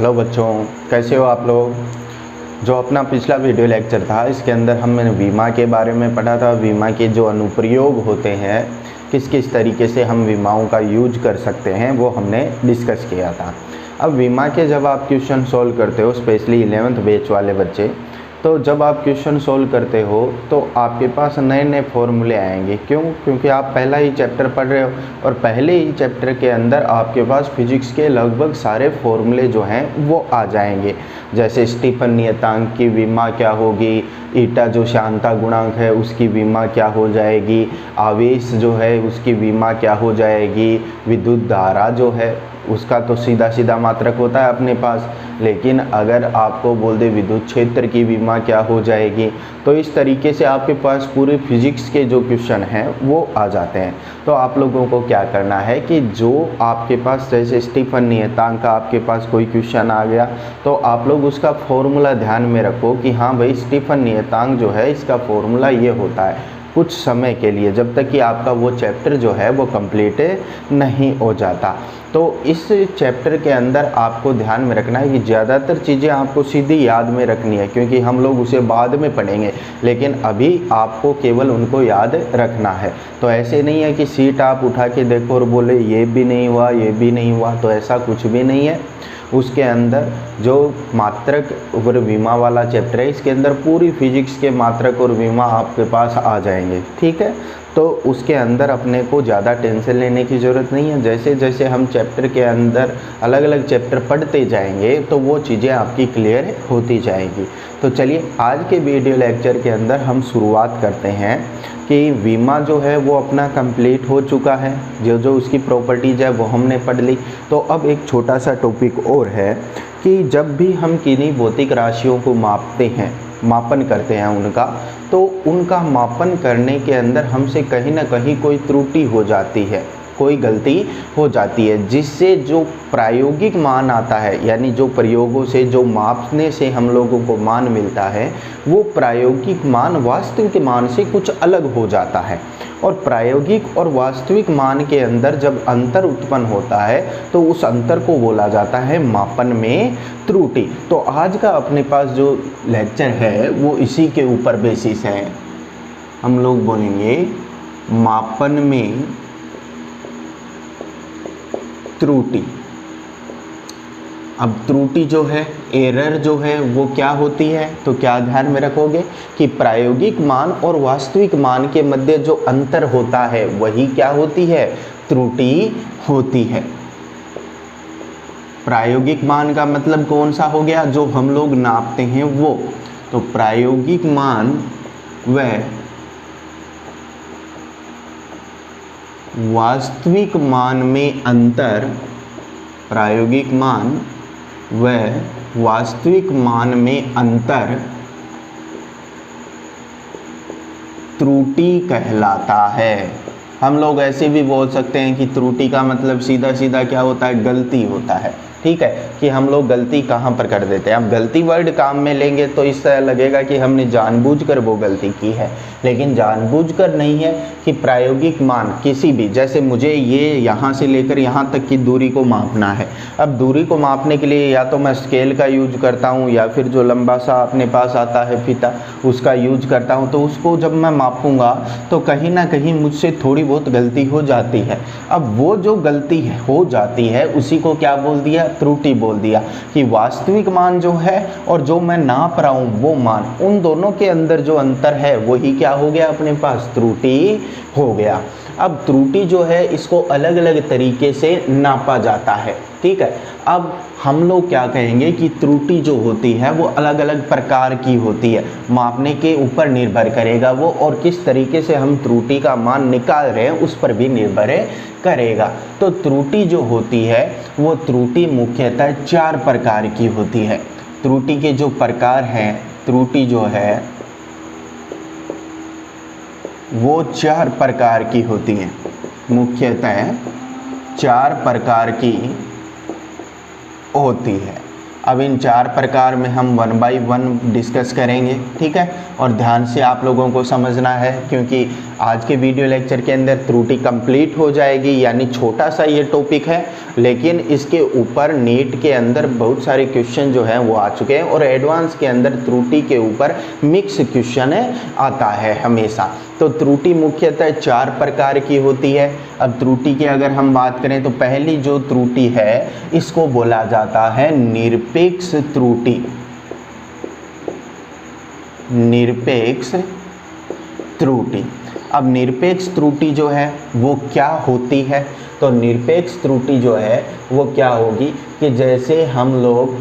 Hello बच्चों, कैसे हो आप लोग। जो अपना पिछला वीडियो लेक्चर था इसके अंदर हमने विमा के बारे में पढ़ा था। विमा के जो अनुप्रयोग होते हैं, किस किस तरीके से हम विमाओं का यूज कर सकते हैं, वो हमने डिस्कस किया था। अब विमा के जब आप क्वेश्चन सॉल्व करते हो, स्पेशली 11th बैच वाले बच्चे, तो जब आप क्वेश्चन सॉल्व करते हो तो आपके पास नए नए फॉर्मूले आएंगे। क्यों? क्योंकि आप पहला ही चैप्टर पढ़ रहे हो और पहले ही चैप्टर के अंदर आपके पास फिजिक्स के लगभग सारे फॉर्मूले जो हैं वो आ जाएंगे। जैसे स्टीफन नियतांक की विमा क्या होगी, ईटा जो शांता गुणांक है उसकी विमा क्या हो जाएगी, आवेश जो है उसकी विमा क्या हो जाएगी, विद्युत धारा जो है उसका तो सीधा सीधा मात्रक होता है अपने पास, लेकिन अगर आपको बोल दे विद्युत क्षेत्र की विमा क्या हो जाएगी, तो इस तरीके से आपके पास पूरे फिजिक्स के जो क्वेश्चन हैं वो आ जाते हैं। तो आप लोगों को क्या करना है कि जो आपके पास जैसे स्टीफन नियतांक का आपके पास कोई क्वेश्चन आ गया तो आप लोग उसका फॉर्मूला ध्यान में रखो कि हाँ भाई स्टीफन नियतांक जो है इसका फॉर्मूला ये होता है, कुछ समय के लिए, जब तक कि आपका वो चैप्टर जो है वो कंप्लीट नहीं हो जाता। तो इस चैप्टर के अंदर आपको ध्यान में रखना है कि ज़्यादातर चीज़ें आपको सीधी याद में रखनी है, क्योंकि हम लोग उसे बाद में पढ़ेंगे, लेकिन अभी आपको केवल उनको याद रखना है। तो ऐसे नहीं है कि सीट आप उठा के देखो और बोले ये भी नहीं हुआ ये भी नहीं हुआ, तो ऐसा कुछ भी नहीं है। उसके अंदर जो मात्रक और विमा वाला चैप्टर है इसके अंदर पूरी फिजिक्स के मात्रक और विमा आपके पास आ जाएंगे, ठीक है। तो उसके अंदर अपने को ज़्यादा टेंशन लेने की ज़रूरत नहीं है। जैसे जैसे हम चैप्टर के अंदर अलग अलग चैप्टर पढ़ते जाएंगे तो वो चीज़ें आपकी क्लियर होती जाएंगी। तो चलिए आज के वीडियो लेक्चर के अंदर हम शुरुआत करते हैं कि विमा जो है वो अपना कंप्लीट हो चुका है, जो जो उसकी प्रॉपर्टीज़ है वो हमने पढ़ ली। तो अब एक छोटा सा टॉपिक और है कि जब भी हम किन्हीं भौतिक राशियों को मापते हैं, मापन करते हैं उनका, तो उनका मापन करने के अंदर हमसे कहीं ना कहीं कोई त्रुटि हो जाती है, कोई गलती हो जाती है, जिससे जो प्रायोगिक मान आता है, यानी जो प्रयोगों से जो मापने से हम लोगों को मान मिलता है, वो प्रायोगिक मान वास्तविक मान से कुछ अलग हो जाता है। और प्रायोगिक और वास्तविक मान के अंदर जब अंतर उत्पन्न होता है तो उस अंतर को बोला जाता है मापन में त्रुटि। तो आज का अपने पास जो लेक्चर है वो इसी के ऊपर बेसिस है। हम लोग बोलेंगे मापन में त्रुटि। अब त्रुटि जो है, एरर जो है वो क्या होती है, तो क्या ध्यान में रखोगे कि प्रायोगिक मान और वास्तविक मान के मध्य जो अंतर होता है वही क्या होती है, त्रुटि होती है। प्रायोगिक मान का मतलब कौन सा हो गया, जो हम लोग नापते हैं वो। तो प्रायोगिक मान व वास्तविक मान में अंतर, प्रायोगिक मान व वास्तविक मान में अंतर त्रुटि कहलाता है। हम लोग ऐसे भी बोल सकते हैं कि त्रुटि का मतलब सीधा सीधा क्या होता है, गलती होता है, ठीक है, कि हम लोग गलती कहाँ पर कर देते हैं। अब गलती वर्ड काम में लेंगे तो इस तरह लगेगा कि हमने जानबूझकर वो गलती की है, लेकिन जानबूझकर नहीं है कि प्रायोगिक मान किसी भी, जैसे मुझे ये यहाँ से लेकर यहाँ तक की दूरी को मापना है। अब दूरी को मापने के लिए या तो मैं स्केल का यूज करता हूँ या फिर जो लंबा सा अपने पास आता है फीता उसका यूज करता हूँ। तो उसको जब मैं मापूंगा तो कहीं ना कहीं मुझसे थोड़ी बहुत गलती हो जाती है। अब वो जो गलती हो जाती है उसी को क्या बोल दिया, त्रुटि बोल दिया। कि वास्तविक मान जो है और जो मैं नाप रहा हूँ वो मान, उन दोनों के अंदर जो अंतर है वही क्या हो गया, अपने पास त्रुटि हो गया। अब त्रुटि जो है इसको अलग अलग तरीके से नापा जाता है, ठीक है। अब हम लोग क्या कहेंगे कि त्रुटि जो होती है वो अलग अलग प्रकार की होती है, मापने के ऊपर निर्भर करेगा वो, और किस तरीके से हम त्रुटि का मान निकाल रहे हैं उस पर भी निर्भर करेगा। तो त्रुटि जो होती है वो त्रुटि मुख्यतः 4 प्रकार की होती है। त्रुटि के जो प्रकार हैं, त्रुटि जो है वो 4 प्रकार की होती हैं, मुख्यतः 4 प्रकार की होती है। अब इन 4 प्रकार में हम 1 बाय 1 डिस्कस करेंगे, ठीक है। और ध्यान से आप लोगों को समझना है, क्योंकि आज के वीडियो लेक्चर के अंदर त्रुटि कंप्लीट हो जाएगी, यानी छोटा सा ये टॉपिक है, लेकिन इसके ऊपर नीट के अंदर बहुत सारे क्वेश्चन जो हैं वो आ चुके हैं, और एडवांस के अंदर त्रुटि के ऊपर मिक्स क्वेश्चन आता है हमेशा। तो त्रुटि मुख्यतः 4 प्रकार की होती है। अब त्रुटि की अगर हम बात करें तो पहली जो त्रुटि है इसको बोला जाता है निरपेक्ष त्रुटि। निरपेक्ष त्रुटि। अब निरपेक्ष त्रुटि जो है वो क्या होती है? तो निरपेक्ष त्रुटि जो है वो क्या होगी कि जैसे हम लोग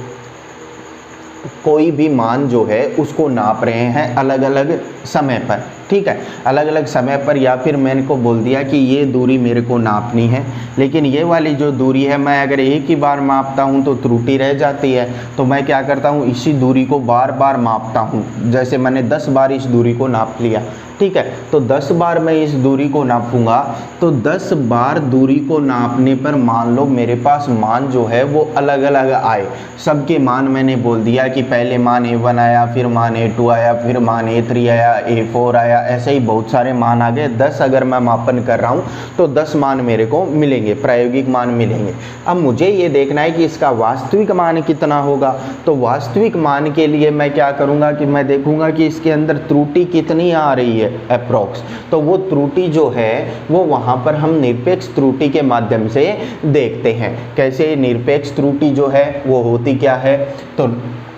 कोई भी मान जो है उसको नाप रहे हैं अलग अलग समय पर, ठीक है, अलग अलग समय पर, या फिर मैंने को बोल दिया कि ये दूरी मेरे को नापनी है, लेकिन ये वाली जो दूरी है मैं अगर एक ही बार मापता हूँ तो त्रुटि रह जाती है। तो मैं क्या करता हूँ, इसी दूरी को बार बार मापता हूँ। जैसे मैंने 10 बार इस दूरी को नाप लिया, ठीक है, तो 10 बार मैं इस दूरी को नापूंगा, तो 10 बार दूरी को नापने पर मान लो मेरे पास मान जो है वो अलग अलग आए। सबके मान मैंने बोल दिया कि पहले मान A1 आया, फिर मान A2 आया, फिर मान A3 आया, A4 आया, ऐसे ही बहुत सारे मान आ गए। 10 अगर मैं मापन कर रहा हूँ तो 10 मान मेरे को मिलेंगे, प्रायोगिक मान मिलेंगे। अब मुझे ये देखना है कि इसका वास्तविक मान कितना होगा। तो वास्तविक मान के लिए मैं क्या करूँगा कि मैं देखूँगा कि इसके अंदर त्रुटि कितनी आ रही है अप्रॉक्स। तो वो त्रुटि जो है वो वहाँ पर हम निरपेक्ष त्रुटि के माध्यम से देखते हैं। कैसे निरपेक्ष त्रुटि जो है वो होती क्या है? तो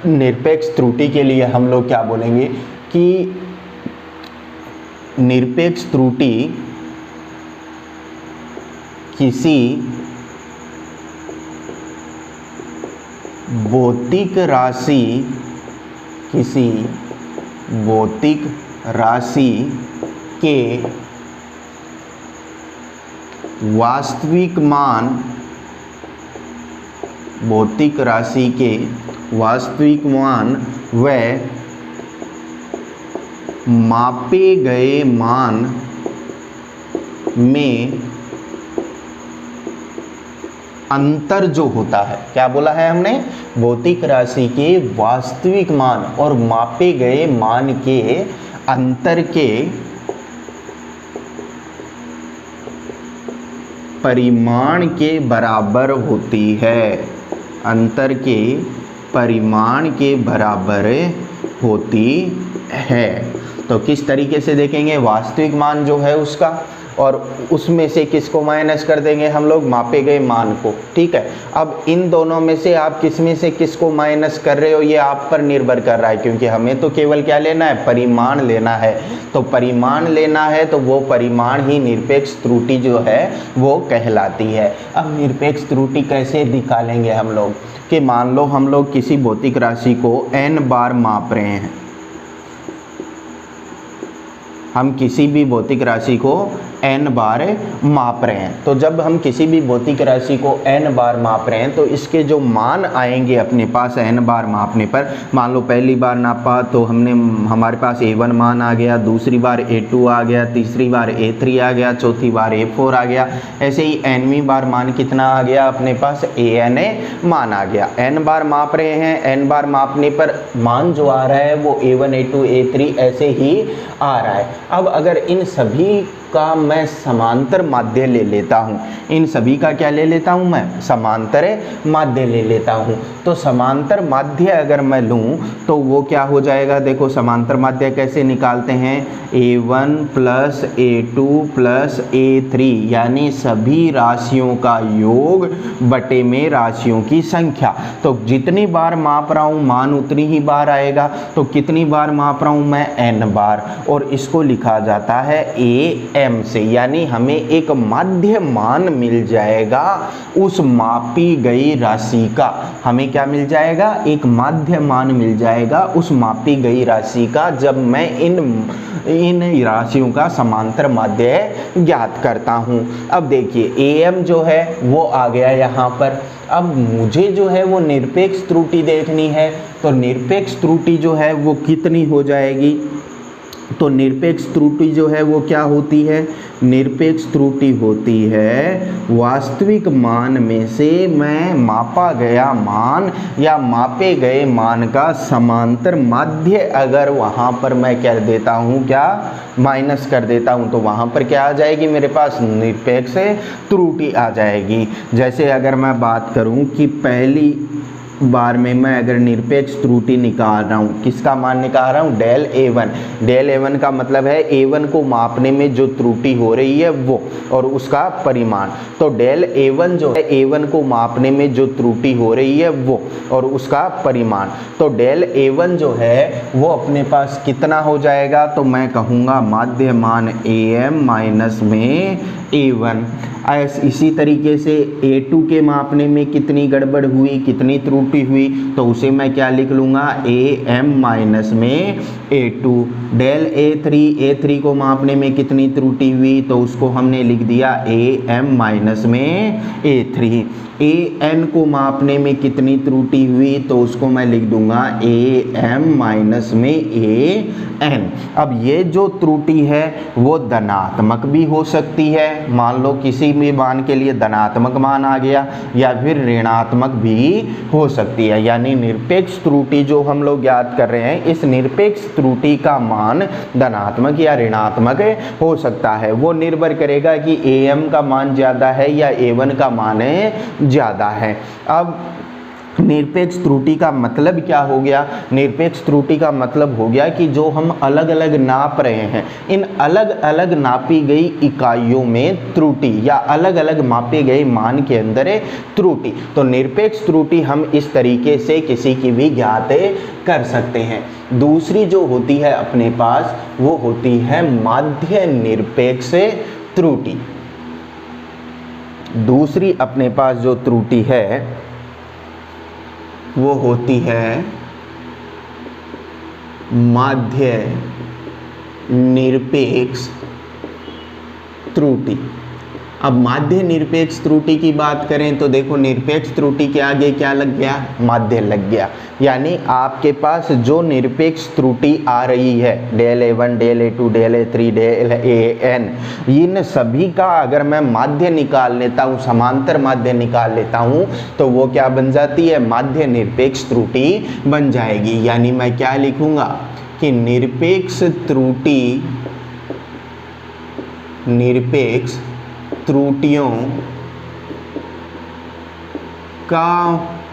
निरपेक्ष त्रुटि के लिए हम लोग क्या बोलेंगे कि निरपेक्ष त्रुटि किसी भौतिक राशि के वास्तविक मान, भौतिक राशि के वास्तविक मान व मापे गए मान में अंतर जो होता है। क्या बोला है हमने? भौतिक राशि के वास्तविक मान और मापे गए मान के अंतर के परिमाण के बराबर होती है। अंतर के परिमाण के बराबर होती है। तो किस तरीके से देखेंगे? वास्तविक मान जो है उसका, और उसमें से किसको माइनस कर देंगे हम लोग? मापे गए मान को, ठीक है। अब इन दोनों में से आप किस में से किसको माइनस कर रहे हो ये आप पर निर्भर कर रहा है, क्योंकि हमें तो केवल क्या लेना है? परिमाण लेना है। तो परिमाण लेना है तो वो परिमाण ही निरपेक्ष त्रुटि जो है वो कहलाती है। अब निरपेक्ष त्रुटि कैसे निकालेंगे हम लोग कि मान लो हम लोग किसी भौतिक राशि को n बार माप रहे हैं। हम किसी भी भौतिक राशि को n बार माप रहे हैं। तो जब हम किसी भी भौतिक राशि को n बार माप रहे हैं तो इसके जो मान आएंगे अपने पास n बार मापने पर, मान लो पहली बार नापा तो हमारे पास A1 मान आ गया, दूसरी बार A2 आ गया, तीसरी बार A3 आ गया, चौथी बार A4 आ गया, ऐसे ही nवीं बार मान कितना आ गया अपने पास? AN मान आ गया। n बार माप रहे हैं, n बार मापने पर मान जो आ रहा है वो A1 A2 A3 ऐसे ही आ रहा है। अब अगर इन सभी का मैं समांतर माध्य ले लेता हूँ, इन सभी का क्या ले लेता हूँ मैं? समांतर माध्य ले लेता हूँ। तो समांतर माध्य अगर मैं लूँ तो वो क्या हो जाएगा? देखो समांतर माध्य कैसे निकालते हैं? A1 plus A2 plus A3, यानी सभी राशियों का योग बटे में राशियों की संख्या। तो जितनी बार माप रहा हूँ मान उतनी ही बार आएगा। तो कितनी बार माप रहा हूँ मैं? n बार, और इसको लिखा जाता है AM से, यानी हमें एक माध्य मान मिल जाएगा उस मापी गई राशि का। हमें क्या मिल जाएगा? एक माध्य मान मिल जाएगा उस मापी गई राशि का, जब मैं इन राशियों का समांतर माध्य ज्ञात करता हूँ। अब देखिए AM जो है वो आ गया यहाँ पर। अब मुझे जो है वो निरपेक्ष त्रुटि देखनी है, तो निरपेक्ष त्रुटि जो है वो कितनी हो जाएगी? तो निरपेक्ष त्रुटि जो है वो क्या होती है? निरपेक्ष त्रुटि होती है वास्तविक मान में से मैं मापा गया मान या मापे गए मान का समांतर माध्य अगर वहाँ पर मैं कर देता हूँ क्या, माइनस कर देता हूँ, तो वहाँ पर क्या आ जाएगी मेरे पास? निरपेक्ष त्रुटि आ जाएगी। जैसे अगर मैं बात करूँ कि पहली बार में मैं अगर निरपेक्ष त्रुटि निकाल रहा हूँ, किसका मान निकाल रहा हूँ? Del A1। डेल A1 का मतलब है A1 को मापने में जो त्रुटि हो रही है वो और उसका परिमाण। तो डेल A1 जो है A1 को मापने में जो त्रुटि हो रही है वो और उसका परिमाण। तो डेल A1 जो है वो अपने पास कितना हो जाएगा? तो मैं कहूँगा माध्य मान AM माइनस में A1। इसी तरीके से A2 के मापने में कितनी गड़बड़ हुई, कितनी त्रुटि हुई, तो उसे मैं क्या लिख लूँगा? AM माइनस में A2। डेल A3 को मापने में कितनी त्रुटि हुई, तो उसको हमने लिख दिया AM माइनस में A3। AN को मापने में कितनी त्रुटि हुई, तो उसको मैं लिख दूंगा AM माइनस में AN। अब ये जो त्रुटि है वो धनात्मक भी हो सकती है, मान लो किसी भी मान के लिए धनात्मक मान आ गया, या फिर ऋणात्मक भी हो सकती है। यानी निरपेक्ष त्रुटि जो हम लोग ज्ञात कर रहे हैं, इस निरपेक्ष त्रुटि का मान धनात्मक या ऋणात्मक हो सकता है। वो निर्भर करेगा कि AM का मान ज़्यादा है या A1 का मान ज़्यादा है। अब निरपेक्ष त्रुटि का मतलब क्या हो गया? निरपेक्ष त्रुटि का मतलब हो गया कि जो हम अलग अलग नाप रहे हैं, इन अलग अलग नापी गई इकाइयों में त्रुटि या अलग अलग मापे गए मान के अंदर त्रुटि। तो निरपेक्ष त्रुटि हम इस तरीके से किसी की भी ज्ञात कर सकते हैं। दूसरी जो होती है अपने पास वो होती है माध्य निरपेक्ष त्रुटि। दूसरी अपने पास जो त्रुटि है वो होती है माध्य निरपेक्ष त्रुटि। अब माध्य निरपेक्ष त्रुटि की बात करें तो देखो, निरपेक्ष त्रुटि के आगे क्या लग गया? माध्य लग गया। यानी आपके पास जो निरपेक्ष त्रुटि आ रही है, del A1, del A2, del A3, del AN, इन सभी का अगर मैं माध्य निकाल लेता हूँ, समांतर माध्य निकाल लेता हूँ, तो वो क्या बन जाती है? माध्य निरपेक्ष त्रुटि बन जाएगी। यानी मैं क्या लिखूंगा कि निरपेक्ष त्रुटि, निरपेक्ष त्रुटियों का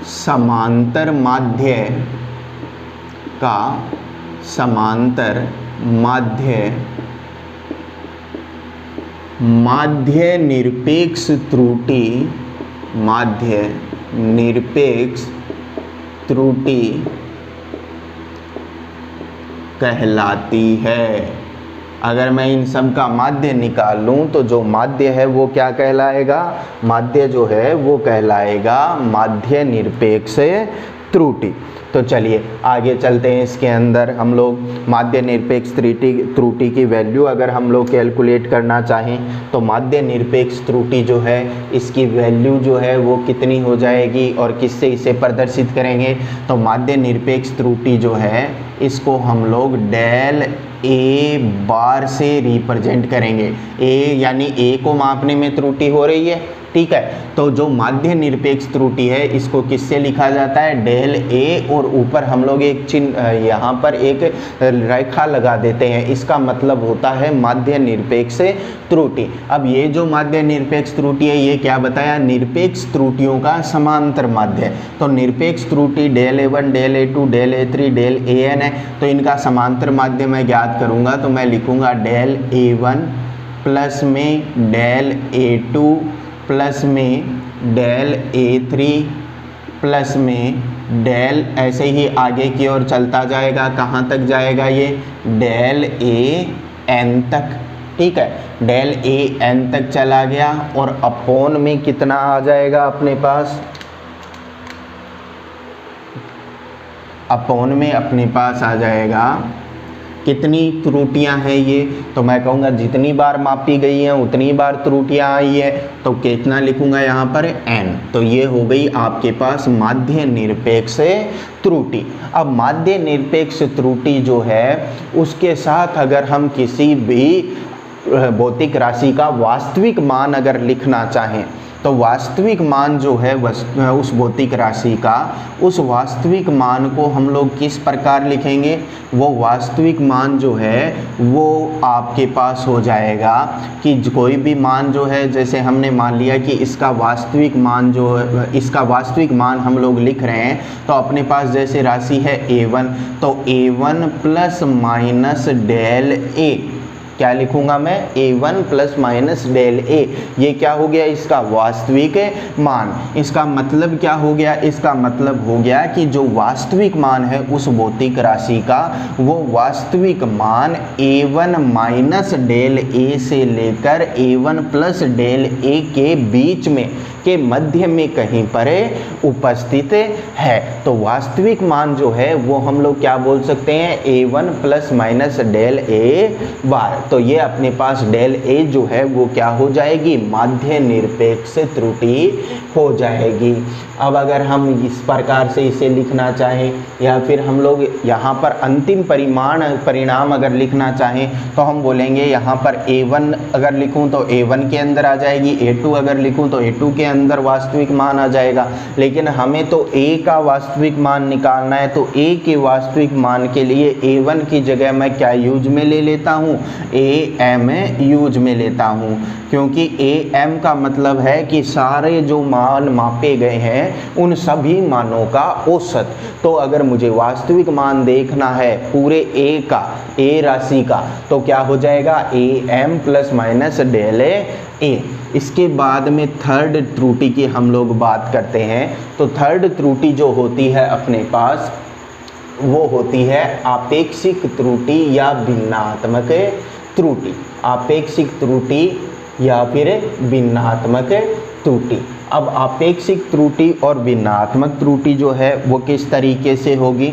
समांतर माध्य का समांतर माध्य माध्य निरपेक्ष त्रुटि, माध्य निरपेक्ष त्रुटि कहलाती है। अगर मैं इन सब का माध्य निकाल लूँ तो जो माध्य है वो क्या कहलाएगा? माध्य जो है वो कहलाएगा माध्य निरपेक्ष त्रुटि। तो चलिए आगे चलते हैं। इसके अंदर हम लोग माध्य निरपेक्ष त्रुटि की वैल्यू अगर हम लोग कैलकुलेट करना चाहें तो माध्य निरपेक्ष त्रुटि जो है इसकी वैल्यू जो है वो कितनी हो जाएगी और किससे इसे प्रदर्शित करेंगे? तो माध्य निरपेक्ष त्रुटि जो है इसको हम लोग डेल A बार से रिप्रेजेंट करेंगे। A यानी A को मापने में त्रुटि हो रही है, ठीक है। तो जो माध्य निरपेक्ष त्रुटि है इसको किससे लिखा जाता है? डेल A, और ऊपर हम लोग एक चिन्ह यहाँ पर एक रेखा लगा देते हैं, इसका मतलब होता है माध्य निरपेक्ष त्रुटि। अब ये जो माध्य निरपेक्ष त्रुटि है ये क्या बताया? निरपेक्ष त्रुटियों का समांतर माध्य। तो निरपेक्ष त्रुटि del A1, del A2, del A3, del AN है, तो इनका समांतर माध्य मैं ज्ञात करूँगा तो मैं लिखूँगा डेल A1 प्लस में डेल A2 प्लस में डेल A3 प्लस में डेल, ऐसे ही आगे की ओर चलता जाएगा। कहाँ तक जाएगा ये? डेल AN तक, ठीक है। डेल AN तक चला गया और अपोन में कितना आ जाएगा अपने पास? अपोन में अपने पास आ जाएगा कितनी त्रुटियां हैं ये, तो मैं कहूँगा जितनी बार मापी गई हैं उतनी बार त्रुटियां आई है, तो कितना लिखूंगा यहाँ पर n। तो ये हो गई आपके पास माध्य निरपेक्ष त्रुटि। अब माध्य निरपेक्ष त्रुटि जो है उसके साथ अगर हम किसी भी भौतिक राशि का वास्तविक मान अगर लिखना चाहें तो वास्तविक मान जो है उस भौतिक राशि का, उस वास्तविक मान को हम लोग किस प्रकार लिखेंगे, वो वास्तविक मान जो है वो आपके पास हो जाएगा कि कोई भी मान जो है, जैसे हमने मान लिया कि इसका वास्तविक मान जो है, इसका वास्तविक मान हम लोग लिख रहे हैं, तो अपने पास जैसे राशि है a1, तो a1 plus minus del a, क्या लिखूंगा मैं, a1 plus minus del a, ये क्या हो गया, इसका वास्तविक मान। इसका मतलब क्या हो गया, इसका मतलब हो गया कि जो वास्तविक मान है उस भौतिक राशि का, वो वास्तविक मान a1 माइनस डेल a से लेकर a1 प्लस डेल a के बीच में, के मध्य में कहीं पर उपस्थित है। तो वास्तविक मान जो है वो हम लोग क्या बोल सकते हैं, a1 plus minus del a bar. तो ये अपने पास डेल a जो है वो क्या हो जाएगी, माध्य निरपेक्ष त्रुटि हो जाएगी। अब अगर हम इस प्रकार से इसे लिखना चाहें या फिर हम लोग यहाँ पर अंतिम परिणाम अगर लिखना चाहें तो हम बोलेंगे यहाँ पर a1 अगर लिखूँ तो a1 के अंदर आ जाएगी, a2 अगर लिखूँ तो a2 के अंदर वास्तविक मान आ जाएगा। लेकिन हमें तो a का वास्तविक मान निकालना है, तो a के वास्तविक मान के लिए a1 की जगह मैं क्या यूज में ले लेता हूँ, am यूज में लेता हूँ, क्योंकि am का मतलब है कि सारे जो मान मापे गए हैं उन सभी मानों का औसत। तो अगर मुझे वास्तविक मान देखना है पूरे a का, a राशि का, तो क्या हो जाएगा, am plus minus del a। इसके बाद में थर्ड त्रुटि की हम लोग बात करते हैं। तो थर्ड त्रुटि जो होती है अपने पास वो होती है आपेक्षिक त्रुटि या भिन्नात्मक त्रुटि। आपेक्षिक त्रुटि या फिर भिन्नात्मक त्रुटि। अब आपेक्षिक त्रुटि और भिन्नात्मक त्रुटि जो है वो किस तरीके से होगी,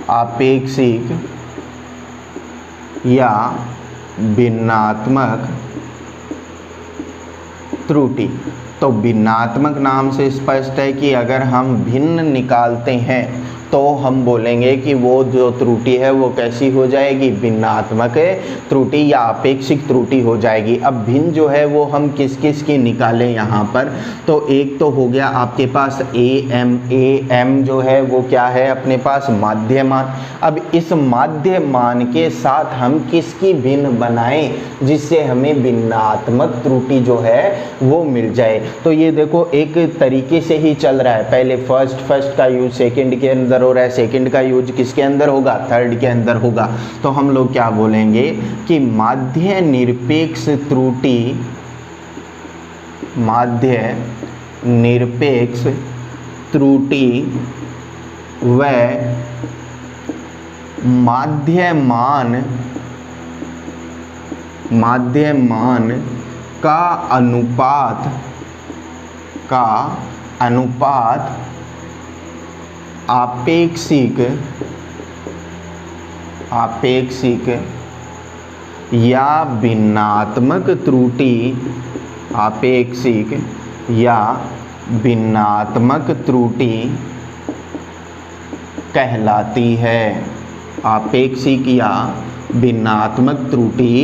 आपेक्षिक या भिन्नात्मक त्रुटि। तो भिन्नात्मक नाम से स्पष्ट है कि अगर हम भिन्न निकालते हैं तो हम बोलेंगे कि वो जो त्रुटि है वो कैसी हो जाएगी, भिन्नात्मक त्रुटि या आपेक्षिक त्रुटि हो जाएगी। अब भिन्न जो है वो हम किस किस की निकालें यहाँ पर, तो एक तो हो गया आपके पास am जो है वो क्या है अपने पास, माध्य मान। अब इस माध्य मान के साथ हम किसकी भिन्न बनाएं जिससे हमें भिन्नात्मक त्रुटि जो है वो मिल जाए। तो ये देखो एक तरीके से ही चल रहा है, पहले फर्स्ट का यूज सेकंड के अंदर हो रहा है, सेकंड का यूज किसके अंदर होगा, थर्ड के अंदर होगा। तो हम लोग क्या बोलेंगे कि माध्य निरपेक्ष त्रुटि, माध्य निरपेक्ष त्रुटि व माध्य मान का अनुपात आपेक्षिक या भिन्नात्मक त्रुटि, आपेक्षिक या भिन्नात्मक त्रुटि कहलाती है। आपेक्षिक या भिन्नात्मक त्रुटि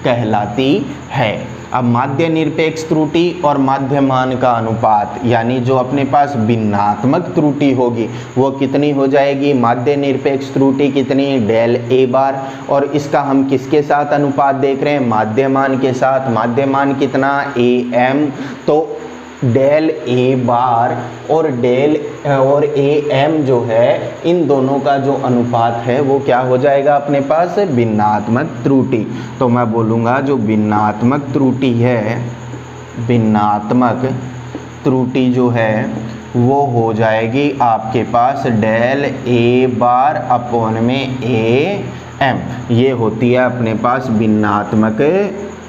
कहलाती है। अब माध्य निरपेक्ष त्रुटि और माध्य मान का अनुपात, यानी जो अपने पास भिन्नात्मक त्रुटि होगी वो कितनी हो जाएगी, माध्य निरपेक्ष त्रुटि कितनी, डेल a बार। और इसका हम किसके साथ अनुपात देख रहे हैं, माध्य मान के साथ। माध्य मान कितना, am, तो डेल a बार और am जो है इन दोनों का जो अनुपात है वो क्या हो जाएगा अपने पास, भिन्नात्मक त्रुटि। तो मैं बोलूँगा जो भिन्नात्मक त्रुटि है, भिन्नात्मक त्रुटि जो है वो हो जाएगी आपके पास डेल a बार अपॉन में am। ये होती है अपने पास भिन्नात्मक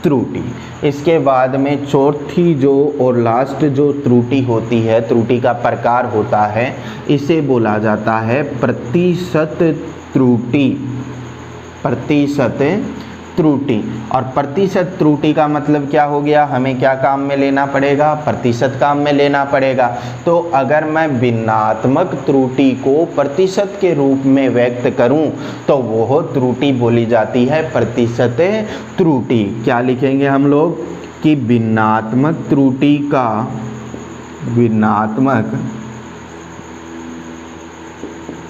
त्रुटि। इसके बाद में चौथी जो और लास्ट जो त्रुटि होती है, त्रुटि का प्रकार होता है, इसे बोला जाता है प्रतिशत त्रुटि। प्रतिशत त्रुटि। और प्रतिशत त्रुटि का मतलब क्या हो गया, हमें क्या काम में लेना पड़ेगा, प्रतिशत काम में लेना पड़ेगा। तो अगर मैं भिन्नात्मक त्रुटि को प्रतिशत के रूप में व्यक्त करूं तो वो त्रुटि बोली जाती है प्रतिशत त्रुटि। क्या लिखेंगे हम लोग कि भिन्नात्मक त्रुटि का, भिन्नात्मक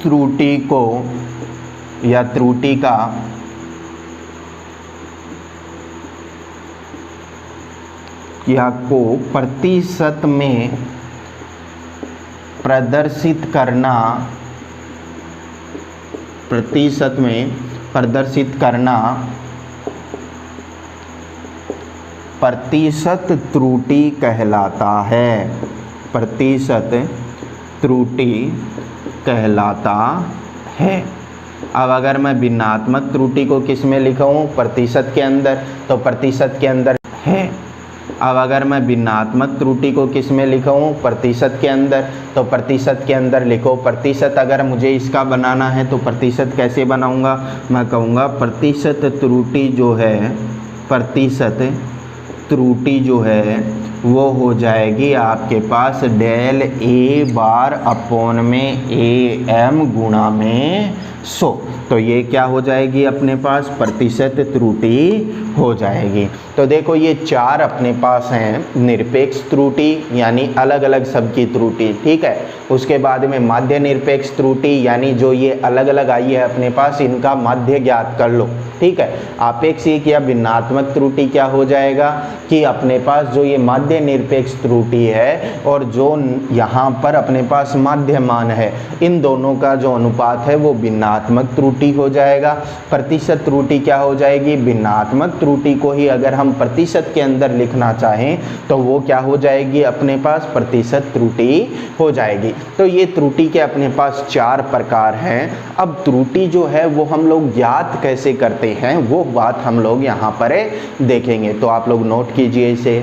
त्रुटि को या त्रुटि का या को प्रतिशत में प्रदर्शित करना, प्रतिशत में प्रदर्शित करना प्रतिशत त्रुटि कहलाता है। प्रतिशत त्रुटि कहलाता है। अब अगर मैं भिन्नात्मक त्रुटि को किस में लिखूं, प्रतिशत के अंदर, तो प्रतिशत के अंदर है। अब अगर मैं भिन्नात्मक त्रुटि को किस में लिखूं, प्रतिशत के अंदर, तो प्रतिशत के अंदर लिखो। प्रतिशत अगर मुझे इसका बनाना है तो प्रतिशत कैसे बनाऊंगा, मैं कहूँगा प्रतिशत त्रुटि जो है, प्रतिशत त्रुटि जो है वो हो जाएगी आपके पास डेल ए बार अपॉन में ए एम गुणा में 100। तो ये क्या हो जाएगी अपने पास, प्रतिशत त्रुटि हो जाएगी। तो देखो ये चार अपने पास हैं, निरपेक्ष त्रुटि यानी अलग अलग सबकी त्रुटि, ठीक है। उसके बाद में माध्य निरपेक्ष त्रुटि यानी जो ये अलग अलग आई है अपने पास, इनका माध्य ज्ञात कर लो, ठीक है। आपेक्षिक या भिन्नात्मक त्रुटि क्या हो जाएगा कि अपने पास जो ये माध्य निरपेक्ष त्रुटि है और जो यहाँ पर अपने पास माध्य मान है, इन दोनों का जो अनुपात है वो भिन्नात्मक त्रुटि हो जाएगा। प्रतिशत त्रुटि क्या हो जाएगी, भिन्नात्मक त्रुटि को ही अगर हम प्रतिशत के अंदर लिखना चाहें तो वो क्या हो जाएगी अपने पास, प्रतिशत त्रुटि हो जाएगी। तो ये त्रुटि के अपने पास चार प्रकार हैं। अब त्रुटि जो है वो हम लोग ज्ञात कैसे करते हैं वो बात हम लोग यहाँ पर देखेंगे। तो आप लोग नोट कीजिए इसे।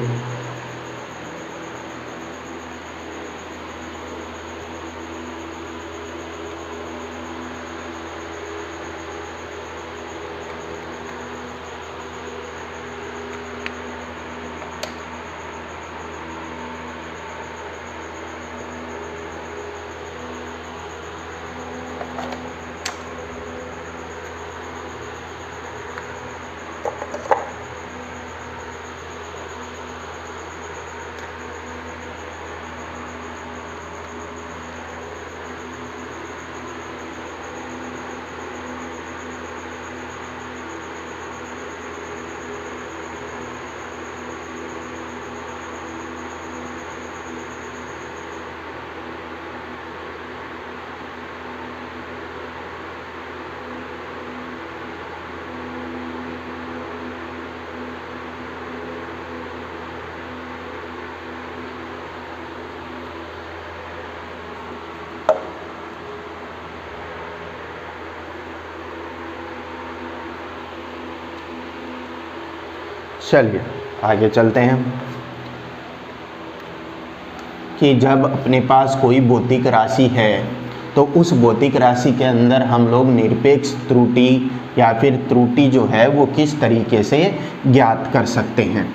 चलिए आगे चलते हैं कि जब अपने पास कोई भौतिक राशि है तो उस भौतिक राशि के अंदर हम लोग निरपेक्ष त्रुटि या फिर त्रुटि जो है वो किस तरीके से ज्ञात कर सकते हैं।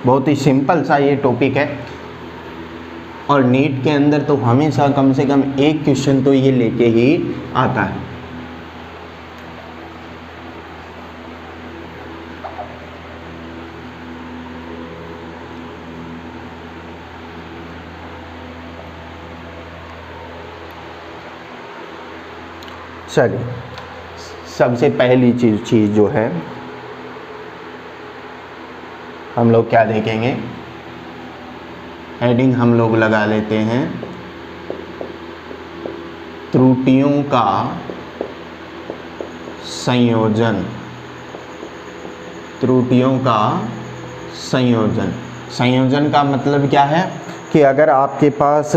बहुत ही सिंपल सा ये टॉपिक है और नीट के अंदर तो हमेशा कम से कम एक क्वेश्चन तो ये लेके ही आता है। चलिए सबसे पहली चीज़ जो है हम लोग क्या देखेंगे, हेडिंग हम लोग लगा लेते हैं त्रुटियों का संयोजन। त्रुटियों का संयोजन, संयोजन का मतलब क्या है कि अगर आपके पास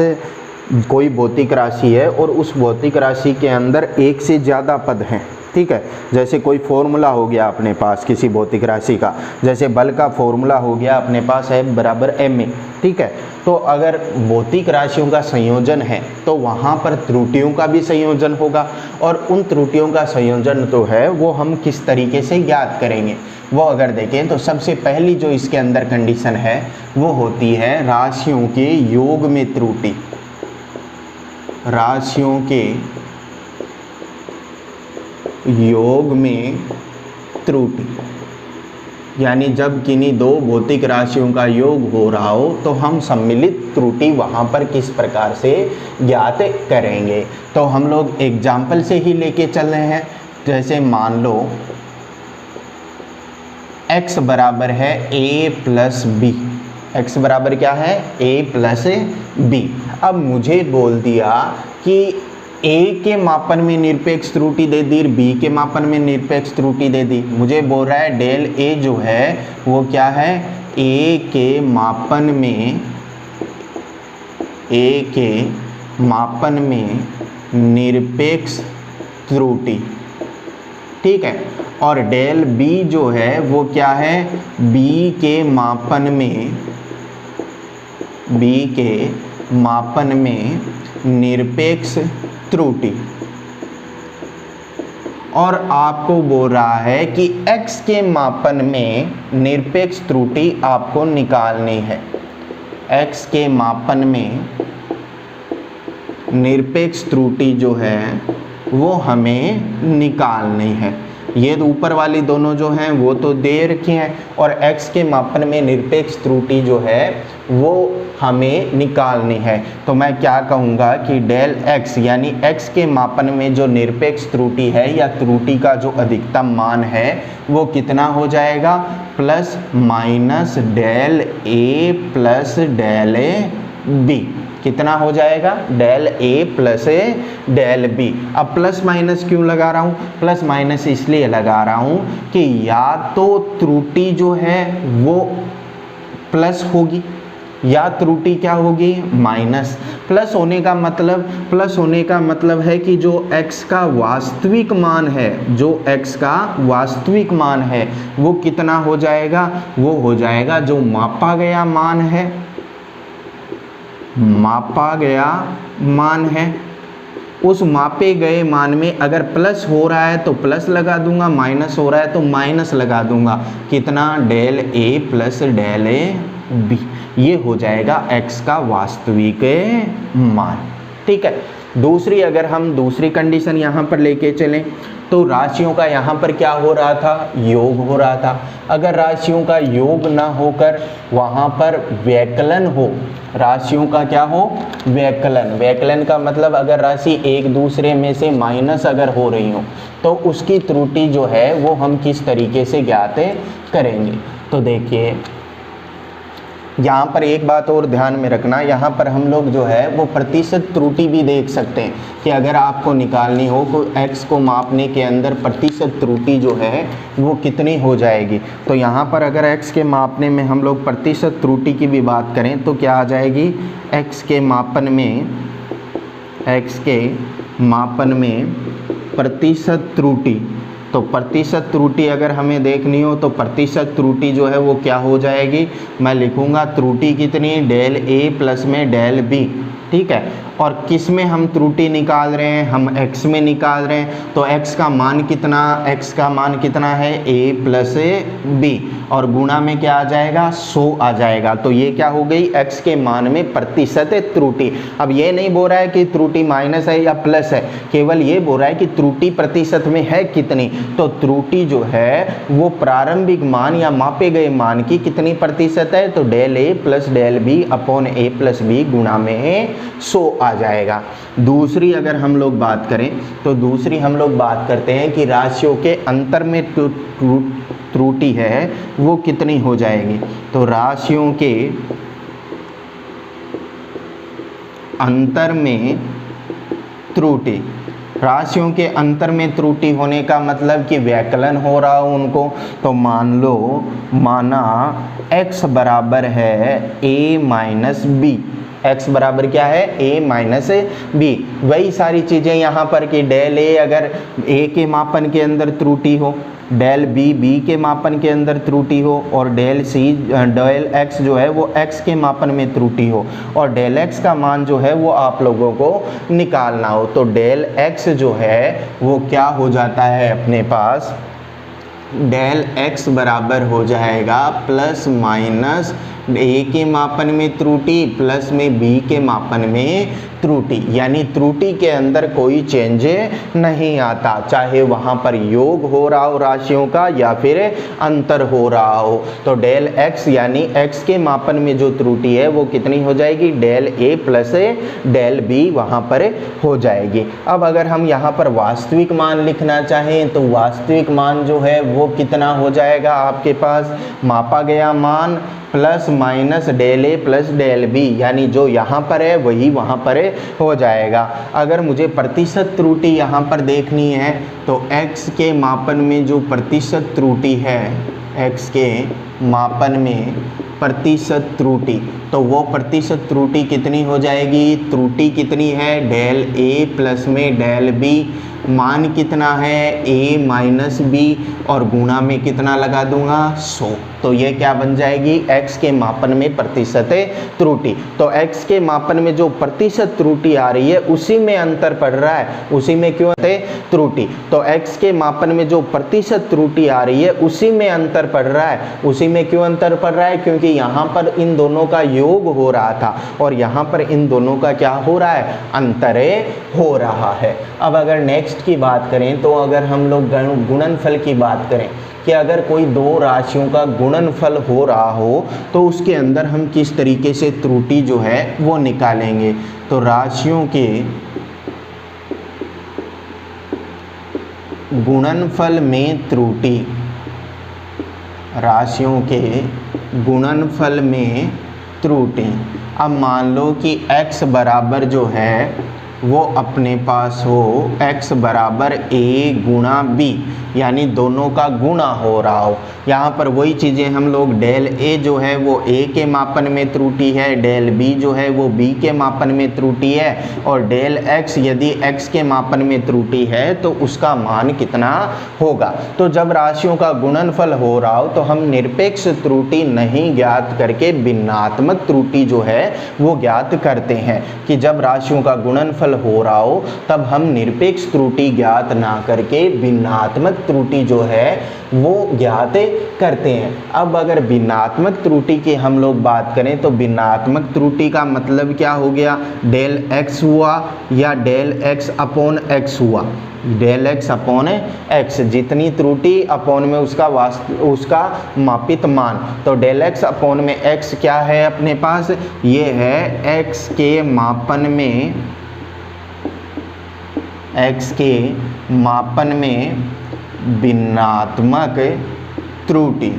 कोई भौतिक राशि है और उस भौतिक राशि के अंदर एक से ज़्यादा पद हैं, ठीक है। जैसे कोई फॉर्मूला हो गया अपने पास किसी भौतिक राशि का, जैसे बल का फॉर्मूला हो गया अपने पास F बराबर ma, ठीक है। तो अगर भौतिक राशियों का संयोजन है तो वहाँ पर त्रुटियों का भी संयोजन होगा, और उन त्रुटियों का संयोजन तो है वो हम किस तरीके से ज्ञात करेंगे, वो अगर देखें तो सबसे पहली जो इसके अंदर कंडीशन है वो होती है राशियों के योग में त्रुटि। राशियों के योग में त्रुटि, यानी जब किन्हीं दो भौतिक राशियों का योग हो रहा हो तो हम सम्मिलित त्रुटि वहाँ पर किस प्रकार से ज्ञात करेंगे। तो हम लोग एग्जाम्पल से ही लेके चल रहे हैं। जैसे मान लो x बराबर है a प्लस बी, x बराबर क्या है a प्लस बी। अब मुझे बोल दिया कि a के मापन में निरपेक्ष त्रुटि दे दी, b के मापन में निरपेक्ष त्रुटि दे दी। मुझे बोल रहा है डेल a जो है वो क्या है, a के मापन में निरपेक्ष त्रुटि, ठीक है। और डेल b जो है वो क्या है, b के मापन में निरपेक्ष त्रुटि। और आपको बोल रहा है कि x के मापन में निरपेक्ष त्रुटि आपको निकालनी है। x के मापन में निरपेक्ष त्रुटि जो है वो हमें निकालनी है। ये ऊपर वाली दोनों जो हैं वो तो दे रखी हैं, और x के मापन में निरपेक्ष त्रुटि जो है वो हमें निकालनी है। तो मैं क्या कहूँगा कि डेल x यानी x के मापन में जो निरपेक्ष त्रुटि है या त्रुटि का जो अधिकतम मान है वो कितना हो जाएगा, plus minus del a plus del b। कितना हो जाएगा, del a plus del b। अब प्लस माइनस क्यों लगा रहा हूँ, प्लस माइनस इसलिए लगा रहा हूँ कि या तो त्रुटि जो है वो प्लस होगी या त्रुटि क्या होगी, माइनस। प्लस होने का मतलब है कि जो x का वास्तविक मान है, जो x का वास्तविक मान है वो कितना हो जाएगा, वो हो जाएगा जो मापा गया मान है, मापा गया मान है। उस मापे गए मान में अगर प्लस हो रहा है तो प्लस लगा दूंगा, माइनस हो रहा है तो माइनस लगा दूंगा। कितना, del a plus del b। ये हो जाएगा x का वास्तविक मान, ठीक है। दूसरी, अगर हम दूसरी कंडीशन यहाँ पर लेके चलें तो राशियों का यहाँ पर क्या हो रहा था, योग हो रहा था। अगर राशियों का योग ना होकर वहाँ पर व्यकलन हो, राशियों का क्या हो, व्यकलन। व्यकलन का मतलब अगर राशि एक दूसरे में से माइनस अगर हो रही हो तो उसकी त्रुटि जो है वो हम किस तरीके से ज्ञात करेंगे। तो देखिए यहाँ पर एक बात और ध्यान में रखना, यहाँ पर हम लोग जो है वो प्रतिशत त्रुटि भी देख सकते हैं कि अगर आपको निकालनी हो तो x को मापने के अंदर प्रतिशत त्रुटि जो है वो कितनी हो जाएगी। तो यहाँ पर अगर x के मापने में हम लोग प्रतिशत त्रुटि की भी बात करें तो क्या आ जाएगी, x के मापन में प्रतिशत त्रुटि। तो प्रतिशत त्रुटि अगर हमें देखनी हो तो प्रतिशत त्रुटि जो है वो क्या हो जाएगी, मैं लिखूंगा त्रुटि कितनी, डेल a प्लस में डेल b, ठीक है। और किस में हम त्रुटि निकाल रहे हैं, हम x में निकाल रहे हैं। तो x का मान कितना है, a प्लस b, और गुणा में क्या आ जाएगा, 100 आ जाएगा। तो ये क्या हो गई, x के मान में प्रतिशत त्रुटि। अब ये नहीं बोल रहा है कि त्रुटि माइनस है या प्लस है, केवल ये बोल रहा है कि त्रुटि प्रतिशत में है कितनी। तो त्रुटि जो है वो प्रारंभिक मान या मापे गए मान की कितनी प्रतिशत है, तो del a plus del b upon a plus b गुणा में 100 आ जाएगा। दूसरी अगर हम लोग बात करें तो दूसरी हम लोग बात करते हैं कि राशियों के अंतर में त्रुटि है वो कितनी हो जाएगी। तो राशियों के अंतर में त्रुटि, राशियों के अंतर में त्रुटि होने का मतलब कि व्यकलन हो रहा हो उनको। तो माना x बराबर है a माइनस b, x बराबर क्या है a माइनस बी। वही सारी चीज़ें यहाँ पर कि डेल a अगर a के मापन के अंदर त्रुटि हो, डेल बी के मापन के अंदर त्रुटि हो, और डेल x जो है वो x के मापन में त्रुटि हो, और डेल x का मान जो है वो आप लोगों को निकालना हो, तो डेल x जो है वो क्या हो जाता है अपने पास, डेल x बराबर हो जाएगा प्लस माइनस a के मापन में त्रुटि प्लस में b के मापन में त्रुटि, यानी त्रुटि के अंदर कोई चेंज नहीं आता, चाहे वहाँ पर योग हो रहा हो राशियों का या फिर अंतर हो रहा हो। तो डेल x यानी x के मापन में जो त्रुटि है वो कितनी हो जाएगी, del a plus del b वहाँ पर हो जाएगी। अब अगर हम यहाँ पर वास्तविक मान लिखना चाहें तो वास्तविक मान जो है वो कितना हो जाएगा आपके पास, मापा गया मान plus minus del A plus del B, यानी जो यहाँ पर है वही वहाँ पर हो जाएगा। अगर मुझे प्रतिशत त्रुटि यहाँ पर देखनी है तो x के मापन में जो प्रतिशत त्रुटि है, x के मापन में प्रतिशत त्रुटि, तो वो प्रतिशत त्रुटि कितनी हो जाएगी, त्रुटि कितनी है डेल ए प्लस में डेल बी, मान कितना है a माइनस बी, और गुणा में कितना लगा दूंगा 100, तो ये क्या बन जाएगी x के मापन में प्रतिशत त्रुटि। तो x के मापन में जो प्रतिशत त्रुटि आ रही है उसी में अंतर पड़ रहा है, उसी में क्यों है त्रुटि, तो x के मापन में जो प्रतिशत त्रुटि आ रही है उसी में अंतर पड़ रहा है। उसी में क्यों अंतर पड़ रहा है, क्योंकि यहाँ पर इन दोनों का योग हो रहा था और यहाँ पर इन दोनों का क्या हो रहा है, अंतर हो रहा है। अब अगर नेक्स्ट की बात करें तो अगर हम लोग गुणनफल की बात करें कि अगर कोई दो राशियों का गुणनफल हो रहा हो तो उसके अंदर हम किस तरीके से त्रुटि जो है वो निकालेंगे। तो राशियों के गुणनफल में त्रुटि, राशियों के गुणनफल में त्रुटि। अब मान लो कि x बराबर जो है वो अपने पास हो x बराबर a गुणा b, यानी दोनों का गुणा हो रहा हो। यहाँ पर वही चीज़ें हम लोग डेल a जो है वो a के मापन में त्रुटि है, डेल b जो है वो b के मापन में त्रुटि है, और डेल x यदि x के मापन में त्रुटि है तो उसका मान कितना होगा। तो जब राशियों का गुणनफल हो रहा हो तो हम निरपेक्ष त्रुटि नहीं ज्ञात करके भिन्नात्मक त्रुटि जो है वो ज्ञात करते हैं, कि जब राशियों का गुणनफल हो रहा हो तब हम निरपेक्ष त्रुटि ज्ञात ना करके भिन्नात्मक त्रुटि जो है वो ज्ञात करते हैं। अब अगर भिन्नात्मक त्रुटि की हम लोग बात करें तो भिन्नात्मक त्रुटि का मतलब क्या हो गया, डेल x हुआ या डेल x अपॉन x हुआ, डेल x अपॉन x, जितनी त्रुटि अपॉन में उसका मापित मान। तो डेल x अपॉन में x क्या है अपने पास, ये है x के मापन में, x के मापन में भिन्नात्मक त्रुटि।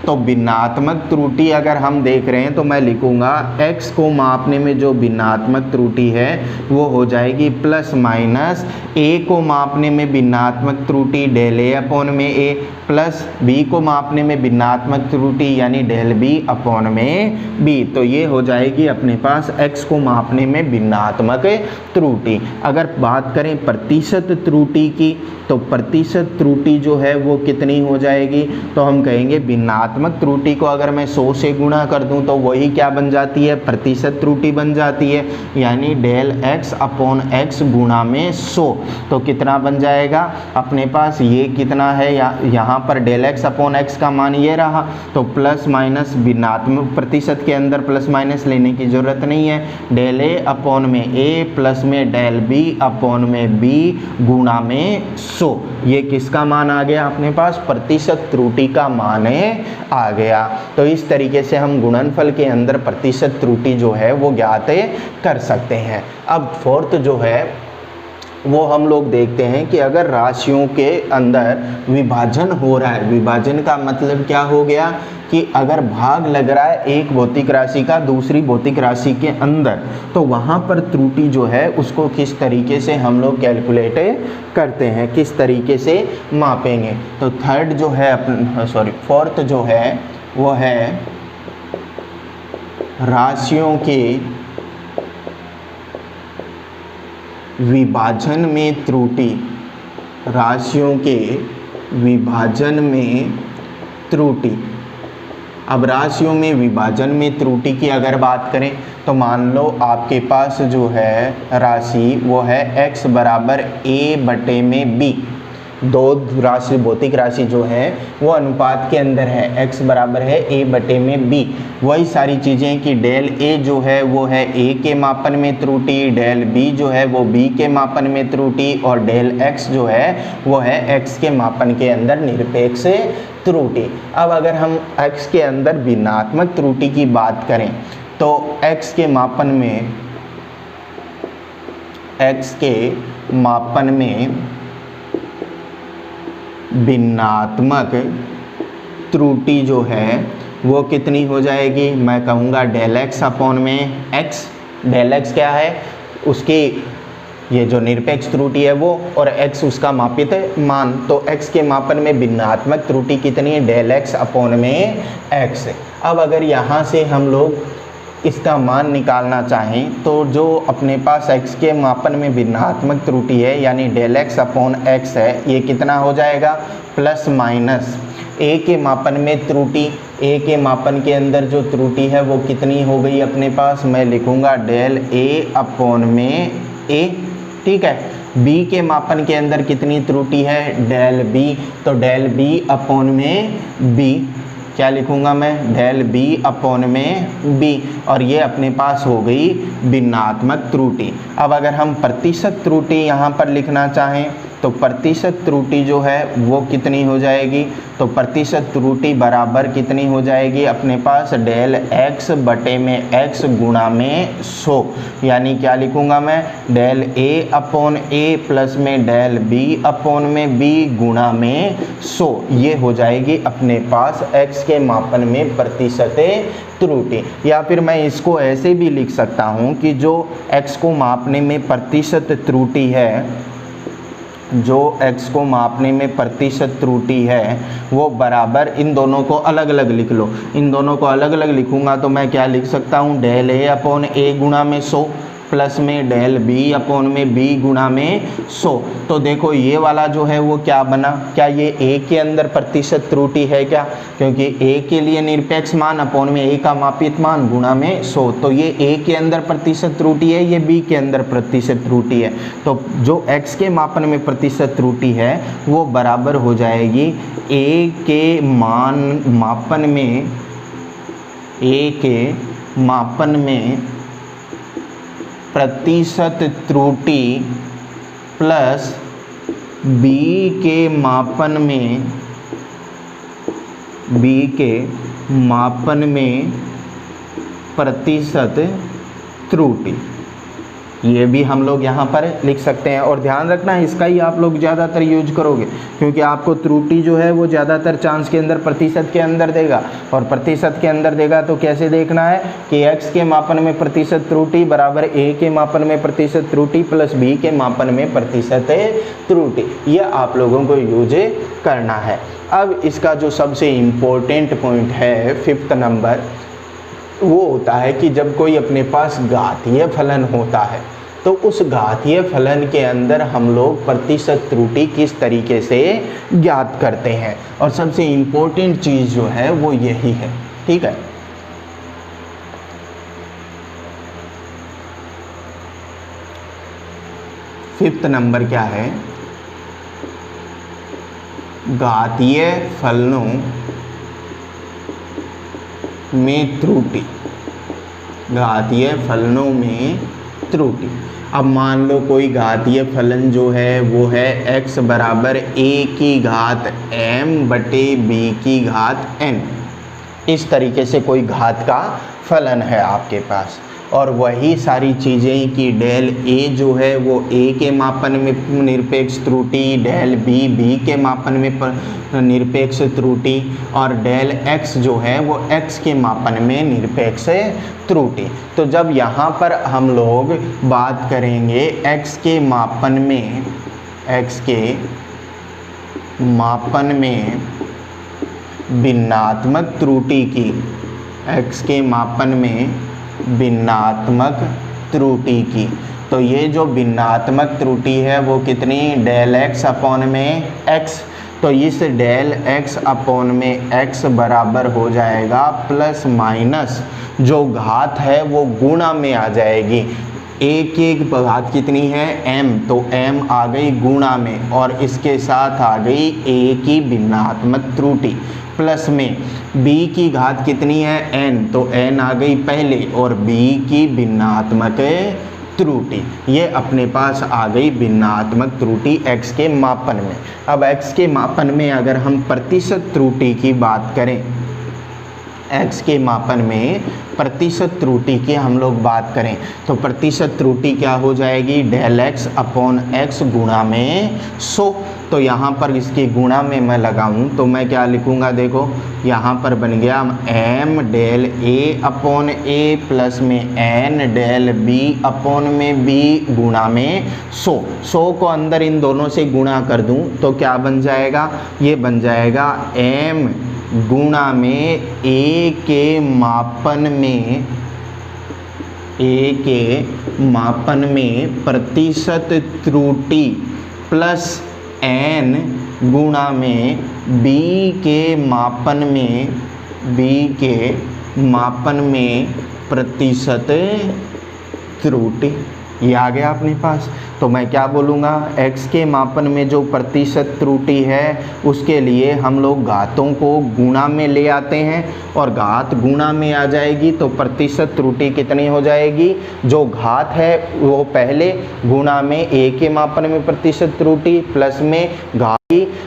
तो भिन्नात्मक त्रुटि अगर हम देख रहे हैं तो मैं लिखूंगा x को मापने में जो भिन्नात्मक त्रुटि है वो हो जाएगी प्लस माइनस a को मापने में भिन्नात्मक त्रुटि डेल a अपॉन में a, प्लस b को मापने में भिन्नात्मक त्रुटि यानी डेल b अपॉन में b। तो ये हो जाएगी अपने पास x को मापने में भिन्नात्मक त्रुटि। अगर बात करें प्रतिशत त्रुटि की तो प्रतिशत त्रुटि जो है वो कितनी हो जाएगी, तो हम कहेंगे भिन्नात्मक त्रुटि को अगर मैं 100 से गुणा कर दूं तो वही क्या बन जाती है, प्रतिशत त्रुटि बन जाती है, यानी डेल x अपॉन x गुणा में 100। तो कितना बन जाएगा अपने पास, ये कितना है, यहाँ पर डेल x अपॉन x का मान ये रहा, तो प्लस माइनस भिन्नात्मक प्रतिशत के अंदर प्लस माइनस लेने की ज़रूरत नहीं है, डेल a अपॉन में a प्लस में डेल b अपॉन में b गुणा में 100। ये किसका मान आ गया अपने पास, प्रतिशत त्रुटि का मान आ गया। तो इस तरीके से हम गुणनफल के अंदर प्रतिशत त्रुटि जो है वो ज्ञात कर सकते हैं। अब फोर्थ जो है वो हम लोग देखते हैं कि अगर राशियों के अंदर विभाजन हो रहा है, विभाजन का मतलब क्या हो गया कि अगर भाग लग रहा है एक भौतिक राशि का दूसरी भौतिक राशि के अंदर, तो वहाँ पर त्रुटि जो है उसको किस तरीके से हम लोग कैलकुलेट करते हैं, किस तरीके से मापेंगे। तो थर्ड जो है फोर्थ जो है वो है राशियों के विभाजन में त्रुटि, राशियों के विभाजन में त्रुटि। अब राशियों में विभाजन में त्रुटि की अगर बात करें तो मान लो आपके पास जो है राशि वो है x बराबर a बटे में b। दो राशि, भौतिक राशि जो है वो अनुपात के अंदर है, x बराबर है a बटे में b। वही सारी चीज़ें कि डेल a जो है वो है a के मापन में त्रुटि, डेल b जो है वो b के मापन में त्रुटि, और डेल x जो है वो है x के मापन के अंदर निरपेक्ष त्रुटि। अब अगर हम x के अंदर भिन्नात्मक त्रुटि की बात करें तो x के मापन में भिन्नात्मक त्रुटि जो है वो कितनी हो जाएगी, मैं कहूँगा डेल x अपॉन में x। डेल x क्या है, उसकी ये जो निरपेक्ष त्रुटि है वो, और x उसका मापित मान। तो x के मापन में भिन्नात्मक त्रुटि कितनी है, डेल x अपॉन में x। अब अगर यहाँ से हम लोग इसका मान निकालना चाहें तो जो अपने पास x के मापन में भिन्नात्मक त्रुटि है यानी डेल x अपॉन x है, ये कितना हो जाएगा, प्लस माइनस a के मापन में त्रुटि। a के मापन के अंदर जो त्रुटि है वो कितनी हो गई अपने पास, मैं लिखूँगा डेल a अपॉन में a, ठीक है। b के मापन के अंदर कितनी त्रुटि है, डेल b, तो डेल b अपॉन में b, क्या लिखूँगा मैं, डेल b अपॉन में b, और ये अपने पास हो गई भिन्नात्मक त्रुटि। अब अगर हम प्रतिशत त्रुटि यहाँ पर लिखना चाहें तो प्रतिशत त्रुटि जो है वो कितनी हो जाएगी, तो प्रतिशत त्रुटि बराबर कितनी हो जाएगी अपने पास, डेल x बटे में x गुणा में 100, यानी क्या लिखूँगा मैं, del a upon a plus में डेल b अपॉन में b गुणा में 100। ये हो जाएगी अपने पास x के मापन में प्रतिशत त्रुटि। या फिर मैं इसको ऐसे भी लिख सकता हूँ कि जो x को मापने में प्रतिशत त्रुटि है, जो x को मापने में प्रतिशत त्रुटि है वो बराबर, इन दोनों को अलग अलग लिख लो। इन दोनों को अलग अलग लिखूंगा तो मैं क्या लिख सकता हूँ, डेल a अपॉन a गुणा में 100 प्लस में डेल b अपॉन में b गुणा में 100। तो देखो ये वाला जो है वो क्या बना, क्या ये a के अंदर प्रतिशत त्रुटि है क्या, क्योंकि a के लिए निरपेक्ष मान अपॉन में a का मापित मान गुणा में 100, तो ये a के अंदर प्रतिशत त्रुटि है, ये b के अंदर प्रतिशत त्रुटि है। तो जो x के मापन में प्रतिशत त्रुटि है वो बराबर हो जाएगी a के मापन में प्रतिशत त्रुटि प्लस b के मापन में प्रतिशत त्रुटि। ये भी हम लोग यहाँ पर लिख सकते हैं। और ध्यान रखना इसका ही आप लोग ज़्यादातर यूज करोगे, क्योंकि आपको त्रुटि जो है वो ज़्यादातर चांस के अंदर प्रतिशत के अंदर देगा, और प्रतिशत के अंदर देगा तो कैसे देखना है कि x के मापन में प्रतिशत त्रुटि बराबर a के मापन में प्रतिशत त्रुटि प्लस b के मापन में प्रतिशत त्रुटि। ये आप लोगों को यूज करना है। अब इसका जो सबसे इम्पोर्टेंट पॉइंट है 5th नंबर, वो होता है कि जब कोई अपने पास घातीय फलन होता है तो उस घातीय फलन के अंदर हम लोग प्रतिशत त्रुटि किस तरीके से ज्ञात करते हैं, और सबसे इम्पोर्टेंट चीज़ जो है वो यही है, ठीक है। फिफ्थ नंबर क्या है, घातीय फलनों में त्रुटि, घातीय फलनों में त्रुटि। अब मान लो कोई घातीय फलन जो है वो है x बराबर a की घात m बटे b की घात n। इस तरीके से कोई घात का फलन है आपके पास, और वही सारी चीज़ें कि डेल a जो है वो a के मापन में निरपेक्ष त्रुटि, डेल b के मापन में निरपेक्ष त्रुटि, और डेल x जो है वो x के मापन में निरपेक्ष त्रुटि। तो जब यहाँ पर हम लोग बात करेंगे x के मापन में भिन्नात्मक त्रुटि की, x के मापन में भिन्नात्मक त्रुटि की, तो ये जो भिन्नात्मक त्रुटि है वो कितनी, डेल एक्स अपॉन में एक्स। तो इस डेल एक्स अपॉन में एक्स बराबर हो जाएगा प्लस माइनस जो घात है वो गुणा में आ जाएगी। ए की घात कितनी है, m, तो m आ गई गुणा में और इसके साथ आ गई a की भिन्नात्मक त्रुटि प्लस में b की घात कितनी है, n, तो n आ गई पहले और b की भिन्नात्मक त्रुटि। ये अपने पास आ गई भिन्नात्मक त्रुटि x के मापन में। अब x के मापन में अगर हम प्रतिशत त्रुटि की बात करें, x के मापन में प्रतिशत त्रुटि की हम लोग बात करें तो प्रतिशत त्रुटि क्या हो जाएगी, डेल x अपॉन x गुणा में 100। तो यहाँ पर इसकी गुणा में मैं लगाऊं तो मैं क्या लिखूंगा, देखो यहाँ पर बन गया m del a upon a plus में n डेल b अपॉन में b गुणा में 100। 100 को अंदर इन दोनों से गुणा कर दूं तो क्या बन जाएगा, ये बन जाएगा m गुणा में a के मापन में प्रतिशत त्रुटि प्लस n गुणा में b के मापन में प्रतिशत त्रुटि। ये आ गया अपने पास। तो मैं क्या बोलूँगा, x के मापन में जो प्रतिशत त्रुटि है उसके लिए हम लोग घातों को गुणा में ले आते हैं और घात गुणा में आ जाएगी तो प्रतिशत त्रुटि कितनी हो जाएगी, जो घात है वो पहले गुणा में a के मापन में प्रतिशत त्रुटि प्लस में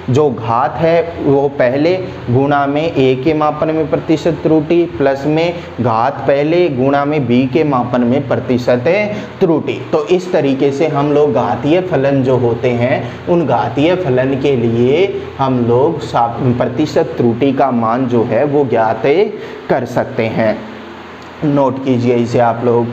जो घात है वो पहले गुणा में a के मापन में प्रतिशत त्रुटि प्लस में घात पहले गुणा में b के मापन में प्रतिशत त्रुटि। तो इस तरीके से हम लोग घातीय फलन जो होते हैं उन घातीय फलन के लिए हम लोग प्रतिशत त्रुटि का मान जो है वो ज्ञात कर सकते हैं। नोट कीजिए इसे आप लोग।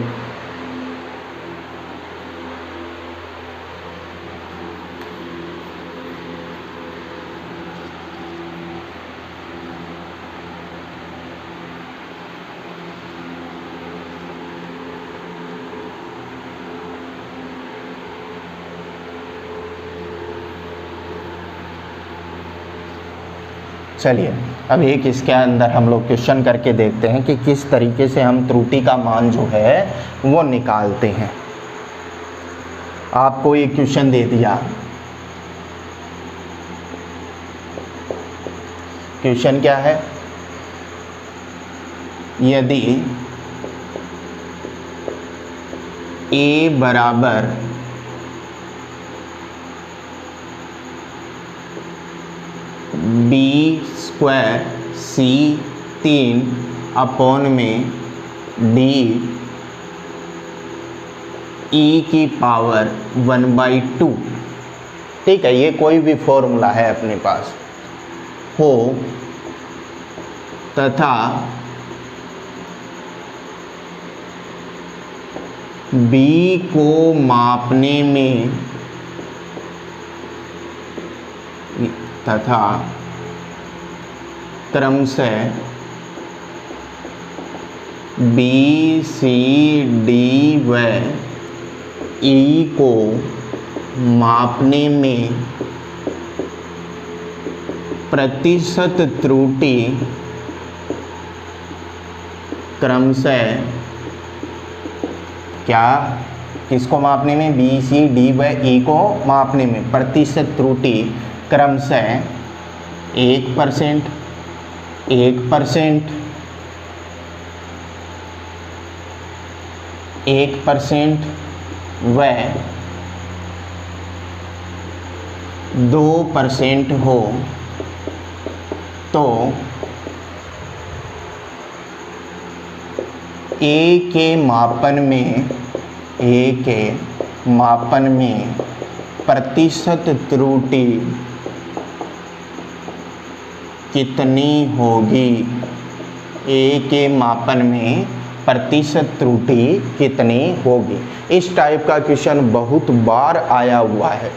चलिए अब एक इसके अंदर हम लोग क्वेश्चन करके देखते हैं कि किस तरीके से हम त्रुटि का मान जो है वो निकालते हैं। आपको एक क्वेश्चन दे दिया, क्वेश्चन क्या है, यदि a बराबर b स्क्वायर c 3 अपॉन में d e की पावर 1/2, ठीक है, ये कोई भी फॉर्मूला है अपने पास हो तथा b को मापने में तथा क्रमशः B, C, D व E को मापने में प्रतिशत त्रुटि क्रमशः क्या, किसको मापने में, B, C, D व E को मापने में प्रतिशत त्रुटि क्रमशः 1%, 1%, 1% व 2% हो तो A के मापन में प्रतिशत त्रुटि कितनी होगी, A के मापन में प्रतिशत त्रुटि कितनी होगी। इस टाइप का क्वेश्चन बहुत बार आया हुआ है,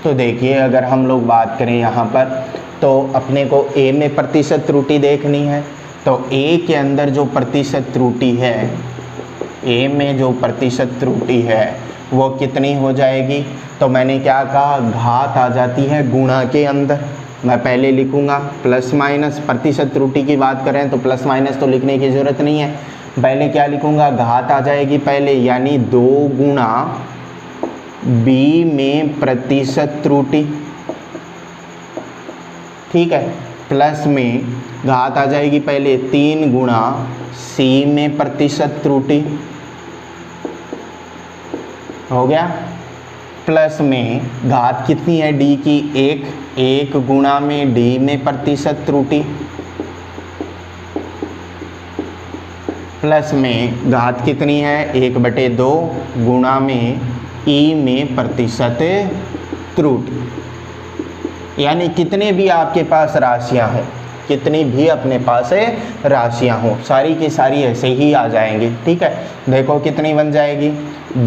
तो देखिए अगर हम लोग बात करें यहाँ पर तो अपने को A में प्रतिशत त्रुटि देखनी है, तो A के अंदर जो प्रतिशत त्रुटि है ए में जो प्रतिशत त्रुटि है वो कितनी हो जाएगी, तो मैंने क्या कहा, घात आ जाती है गुणा के अंदर। मैं पहले लिखूंगा प्लस माइनस, प्रतिशत त्रुटि की बात करें तो प्लस माइनस तो लिखने की ज़रूरत नहीं है, पहले क्या लिखूंगा, घात आ जाएगी पहले, यानी 2 गुणा बी में प्रतिशत त्रुटि, ठीक है, प्लस में घात आ जाएगी पहले 3 गुणा सी में प्रतिशत त्रुटि, हो गया, प्लस में घात कितनी है डी की, 1 गुणा में डी में प्रतिशत त्रुटि, प्लस में घात कितनी है 1/2 गुणा में ई में प्रतिशत त्रुटि। यानी कितने भी आपके पास राशियां हैं, कितनी भी अपने पास राशियां हो, सारी की सारी ऐसे ही आ जाएंगी, ठीक है। देखो कितनी बन जाएगी,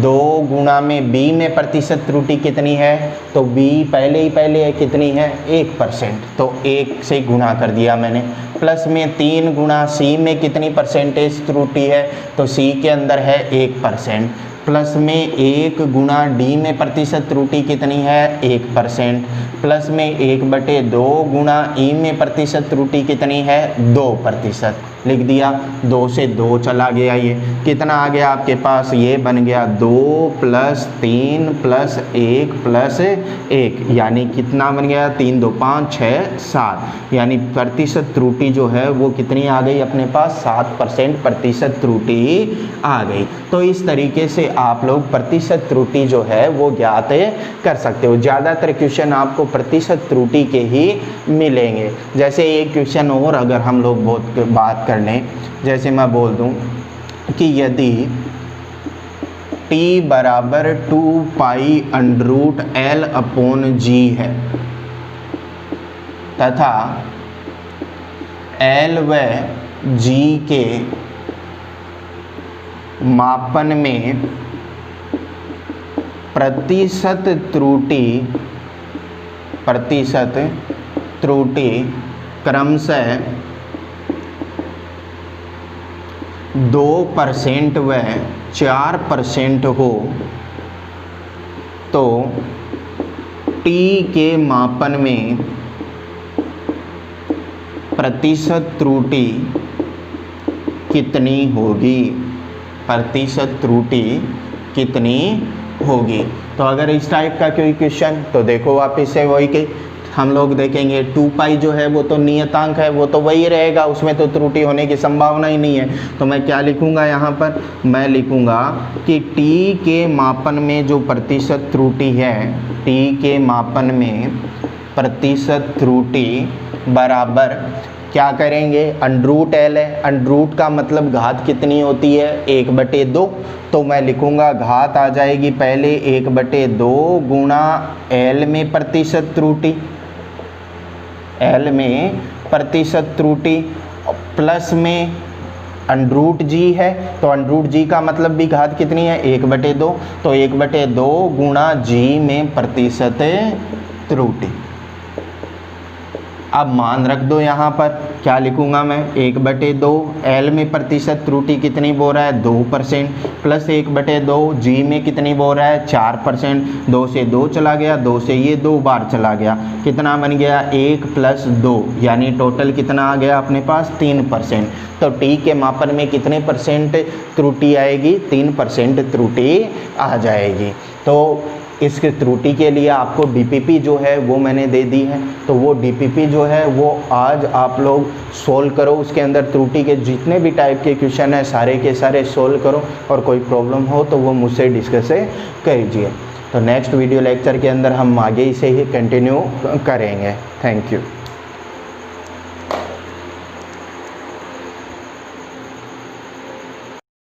2 गुणा में बी में प्रतिशत त्रुटि कितनी है, तो बी पहले है कितनी है 1%, तो 1 से गुणा कर दिया मैंने, प्लस में 3 गुणा सी में कितनी परसेंटेज त्रुटि है, तो सी के अंदर है 1%, प्लस में 1 गुणा डी में प्रतिशत त्रुटि कितनी है 1%, प्लस में 1/2 गुणा ई में प्रतिशत त्रुटि कितनी है 2%, लिख दिया, 2 से 2 चला गया, ये कितना आ गया आपके पास, ये बन गया 2 + 3 + 1 + 1, यानी कितना बन गया, 3 2 5 6 7, यानी प्रतिशत त्रुटि जो है वो कितनी आ गई अपने पास, 7% प्रतिशत त्रुटि आ गई। तो इस तरीके से आप लोग प्रतिशत त्रुटि जो है वो ज्ञात कर सकते हो। ज़्यादातर क्वेश्चन आपको प्रतिशत त्रुटि के ही मिलेंगे। जैसे एक क्वेश्चन और अगर हम लोग बहुत बात कर लें, जैसे मैं बोल दूं कि यदि t बराबर 2π√L/g है तथा L व g के मापन में प्रतिशत त्रुटि क्रमशः 2% व 4% हो, तो t के मापन में प्रतिशत त्रुटि कितनी होगी, प्रतिशत त्रुटि कितनी होगी। तो अगर इस टाइप का कोई क्वेश्चन, तो देखो वापस से वही कि हम लोग देखेंगे 2π जो है वो तो नियतांक है, वो तो वही रहेगा, उसमें तो त्रुटि होने की संभावना ही नहीं है। तो मैं क्या लिखूंगा यहाँ पर, मैं लिखूंगा कि t के मापन में जो प्रतिशत त्रुटि है, t के मापन में प्रतिशत त्रुटि बराबर क्या करेंगे, √L है, √ का मतलब घात कितनी होती है 1/2, तो मैं लिखूंगा घात आ जाएगी पहले 1/2 गुणा L में प्रतिशत त्रुटि, L में प्रतिशत त्रुटि, प्लस में √g है, तो √g का मतलब भी घात कितनी है 1/2, तो 1/2 गुणा g में प्रतिशत त्रुटि। अब मान रख दो यहाँ पर, क्या लिखूंगा मैं 1/2, L में प्रतिशत त्रुटि कितनी बोल रहा है 2%, प्लस 1/2 G में कितनी बोल रहा है 4%, 2 से 2 चला गया, 2 से ये 2 बार चला गया, कितना बन गया 1 + 2, यानी टोटल कितना आ गया अपने पास 3%। तो t के मापन में कितने परसेंट त्रुटि आएगी, 3% त्रुटि आ जाएगी। तो इस त्रुटि के लिए आपको DPP जो है वो मैंने दे दी है, तो वो DPP जो है वो आज आप लोग सोल्व करो, उसके अंदर त्रुटि के जितने भी टाइप के क्वेश्चन हैं सारे के सारे सोल्व करो, और कोई प्रॉब्लम हो तो वो मुझसे डिस्कस कीजिए। तो नेक्स्ट वीडियो लेक्चर के अंदर हम आगे इसे ही कंटिन्यू करेंगे। Thank you.